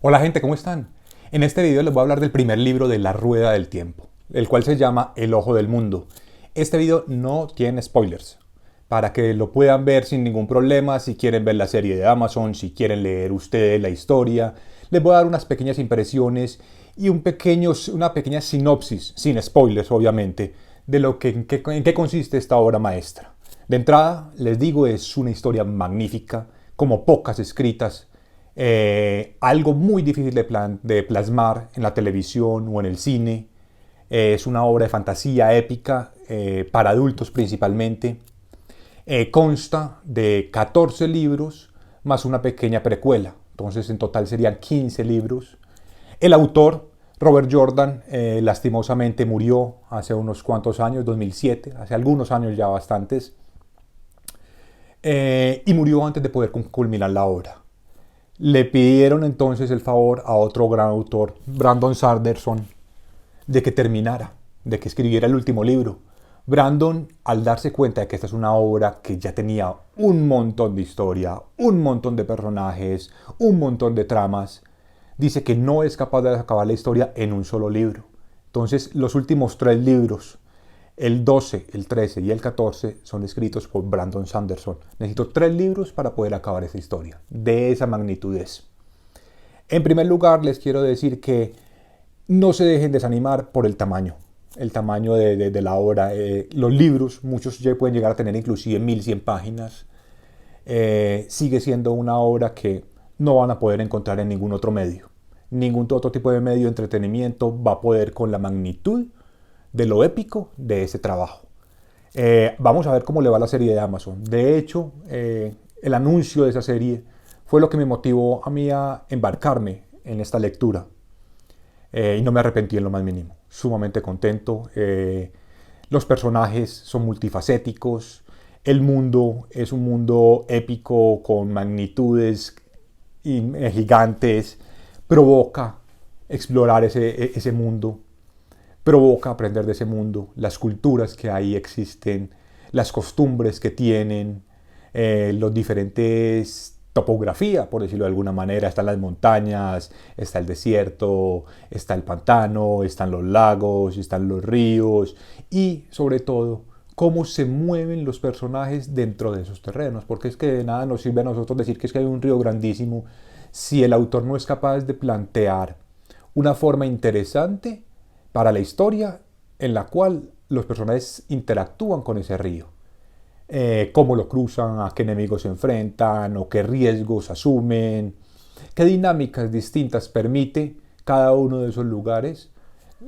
Hola gente, ¿cómo están? En este video les voy a hablar del primer libro de La Rueda del Tiempo, el cual se llama El Ojo del Mundo. Este video no tiene spoilers, para que lo puedan ver sin ningún problema, si quieren ver la serie de Amazon, si quieren leer ustedes la historia. Les voy a dar unas pequeñas impresiones y una pequeña sinopsis, sin spoilers obviamente, de en qué consiste esta obra maestra. De entrada, les digo, es una historia magnífica, como pocas escritas, algo muy difícil de plasmar en la televisión o en el cine. Es una obra de fantasía épica, para adultos principalmente. Consta de 14 libros más una pequeña precuela. Entonces en total serían 15 libros. El autor, Robert Jordan, lastimosamente murió hace unos cuantos años, 2007, hace algunos años ya bastantes, y murió antes de poder culminar la obra. Le pidieron entonces el favor a otro gran autor, Brandon Sanderson, de que terminara, de que escribiera el último libro. Brandon, al darse cuenta de que esta es una obra que ya tenía un montón de historia, un montón de personajes, un montón de tramas, dice que no es capaz de acabar la historia en un solo libro. Entonces, los últimos 3 libros, el 12, el 13 y el 14, son escritos por Brandon Sanderson. Necesito 3 libros para poder acabar esa historia, de esa magnitud es. En primer lugar, les quiero decir que no se dejen desanimar por el tamaño de la obra. Los libros, muchos ya pueden llegar a tener inclusive 1100 páginas. Sigue siendo una obra que no van a poder encontrar en ningún otro medio. Ningún otro tipo de medio de entretenimiento va a poder con la magnitud de lo épico de ese trabajo. Vamos a ver cómo le va la serie de Amazon. De hecho, el anuncio de esa serie fue lo que me motivó a mí a embarcarme en esta lectura. Y no me arrepentí en lo más mínimo. Sumamente contento. Los personajes son multifacéticos. El mundo es un mundo épico con magnitudes gigantes. Provoca explorar ese mundo. Provoca aprender de ese mundo. Las culturas que ahí existen. Las costumbres que tienen. Los diferentes topografía, por decirlo de alguna manera. Están las montañas, está el desierto, está el pantano, están los lagos, están los ríos y sobre todo cómo se mueven los personajes dentro de esos terrenos, porque es que de nada nos sirve a nosotros decir que es que hay un río grandísimo si el autor no es capaz de plantear una forma interesante para la historia en la cual los personajes interactúan con ese río. Cómo lo cruzan, a qué enemigos se enfrentan o qué riesgos asumen, qué dinámicas distintas permite cada uno de esos lugares,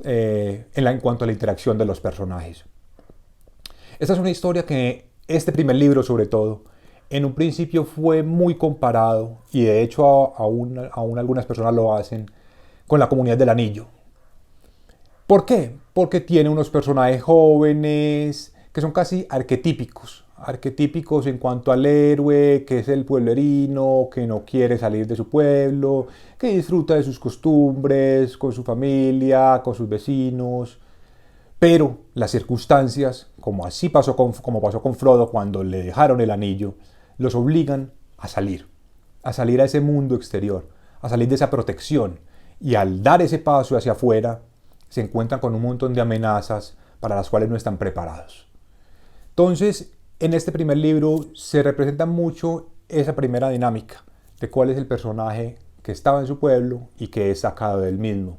en cuanto a la interacción de los personajes. Esta es una historia que este primer libro sobre todo, en un principio fue muy comparado y de hecho aún algunas personas lo hacen con la Comunidad del Anillo. ¿Por qué? Porque tiene unos personajes jóvenes que son casi arquetípicos en cuanto al héroe, que es el pueblerino, que no quiere salir de su pueblo, que disfruta de sus costumbres, con su familia, con sus vecinos. Pero las circunstancias, como pasó con Frodo cuando le dejaron el anillo, los obligan a salir a ese mundo exterior, a salir de esa protección. Y al dar ese paso hacia afuera, se encuentran con un montón de amenazas para las cuales no están preparados. Entonces, en este primer libro se representa mucho esa primera dinámica de cuál es el personaje que estaba en su pueblo y que es sacado del mismo.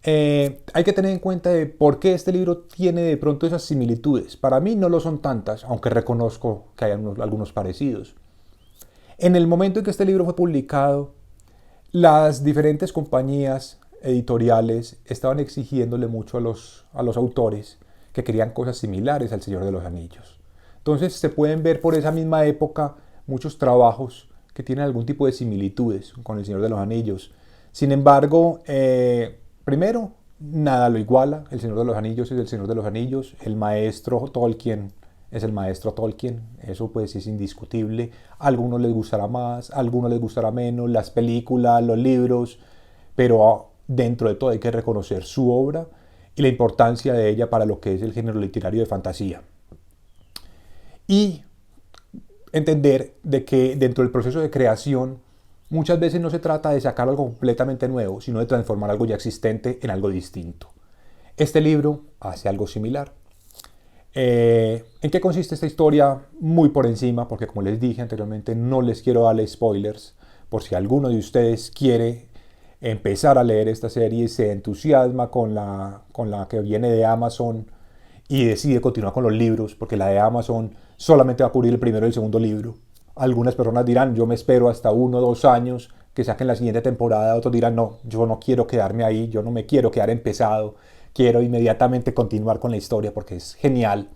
Hay que tener en cuenta de por qué este libro tiene de pronto esas similitudes. Para mí no lo son tantas, aunque reconozco que hay algunos parecidos. En el momento en que este libro fue publicado, las diferentes compañías editoriales estaban exigiéndole mucho a los autores que querían cosas similares al Señor de los Anillos. Entonces se pueden ver por esa misma época muchos trabajos que tienen algún tipo de similitudes con el Señor de los Anillos. Sin embargo, primero, nada lo iguala. El Señor de los Anillos es el Señor de los Anillos. El maestro Tolkien es el maestro Tolkien. Eso pues es indiscutible. A algunos les gustará más, a algunos les gustará menos, las películas, los libros, pero dentro de todo hay que reconocer su obra y la importancia de ella para lo que es el género literario de fantasía. Y entender de que dentro del proceso de creación Muchas veces no se trata de sacar algo completamente nuevo, sino de transformar algo ya existente en algo distinto. Este libro hace algo similar. ¿En qué consiste esta historia? Muy por encima, porque como les dije anteriormente, no les quiero darle spoilers, por si alguno de ustedes quiere empezar a leer esta serie, se entusiasma con la que viene de Amazon y decide continuar con los libros, porque la de Amazon solamente va a cubrir el primero y el segundo libro. Algunas personas dirán, yo me espero hasta 1 o 2 años que saquen la siguiente temporada. Otros dirán, no, yo no quiero quedarme ahí, yo no me quiero quedar empezado, quiero inmediatamente continuar con la historia porque es genial.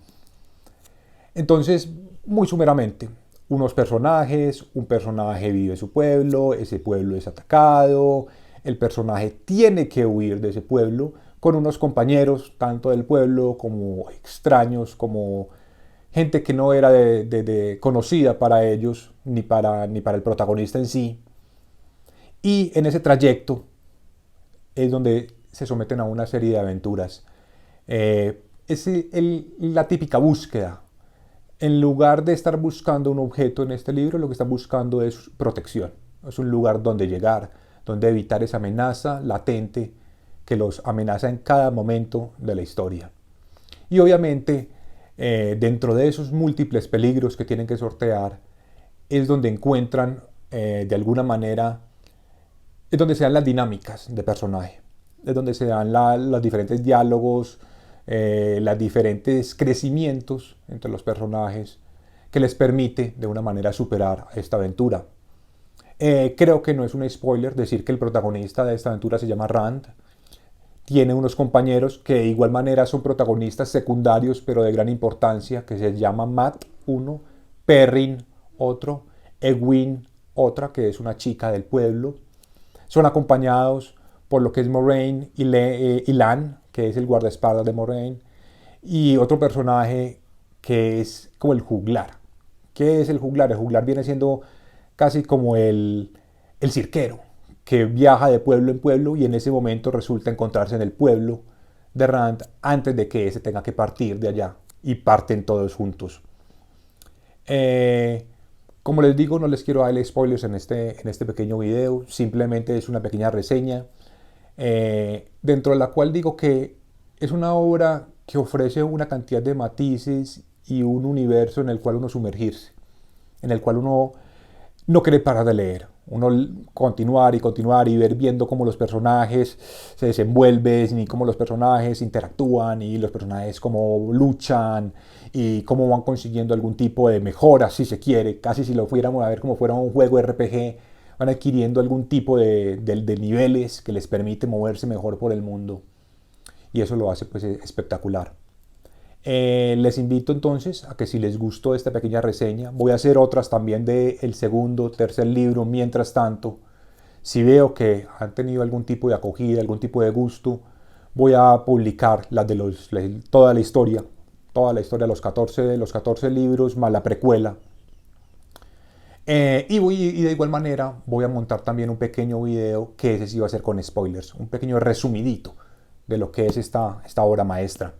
Entonces, muy sumeramente, unos personajes, un personaje vive en su pueblo, ese pueblo es atacado, el personaje tiene que huir de ese pueblo con unos compañeros, tanto del pueblo como extraños, como gente que no era conocida para ellos, ni para el protagonista en sí. Y en ese trayecto es donde se someten a una serie de aventuras. Es la típica búsqueda. En lugar de estar buscando un objeto en este libro, lo que están buscando es protección. Es un lugar donde llegar, donde evitar esa amenaza latente que los amenaza en cada momento de la historia. Y obviamente, dentro de esos múltiples peligros que tienen que sortear, es donde encuentran, de alguna manera, es donde se dan las dinámicas de personaje, es donde se dan los diferentes diálogos, los diferentes crecimientos entre los personajes que les permite de una manera superar esta aventura. Creo que no es un spoiler decir que el protagonista de esta aventura se llama Rand. Tiene unos compañeros que de igual manera son protagonistas secundarios pero de gran importancia, que se llaman Matt, uno, Perrin, otro, Egwene, otra, que es una chica del pueblo. Son acompañados por lo que es Moiraine y Lan, que es el guardaespaldas de Moiraine, y otro personaje que es como el juglar. ¿Qué es el juglar? El juglar viene siendo casi como el cirquero, que viaja de pueblo en pueblo y en ese momento resulta encontrarse en el pueblo de Rand antes de que ese tenga que partir de allá, y parten todos juntos. Como les digo, no les quiero darle spoilers en este pequeño video, simplemente es una pequeña reseña dentro de la cual digo que es una obra que ofrece una cantidad de matices y un universo en el cual uno sumergirse, en el cual uno no quiere parar de leer, uno continuar y ver viendo cómo los personajes se desenvuelven y cómo los personajes interactúan y los personajes cómo luchan y cómo van consiguiendo algún tipo de mejora, si se quiere, casi si lo fuéramos a ver como fuera un juego RPG, van adquiriendo algún tipo de niveles que les permite moverse mejor por el mundo y eso lo hace pues espectacular. Les invito entonces a que si les gustó esta pequeña reseña, voy a hacer otras también del segundo, tercer libro. Mientras tanto, si veo que han tenido algún tipo de acogida, algún tipo de gusto, voy a publicar toda la historia, los 14 libros más la precuela. Y de igual manera voy a montar también un pequeño video que ese sí va a ser con spoilers, un pequeño resumidito de lo que es esta obra maestra.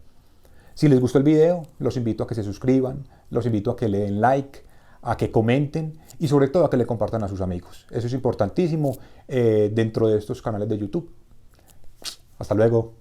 Si les gustó el video, los invito a que se suscriban, los invito a que le den like, a que comenten y sobre todo a que le compartan a sus amigos. Eso es importantísimo dentro de estos canales de YouTube. Hasta luego.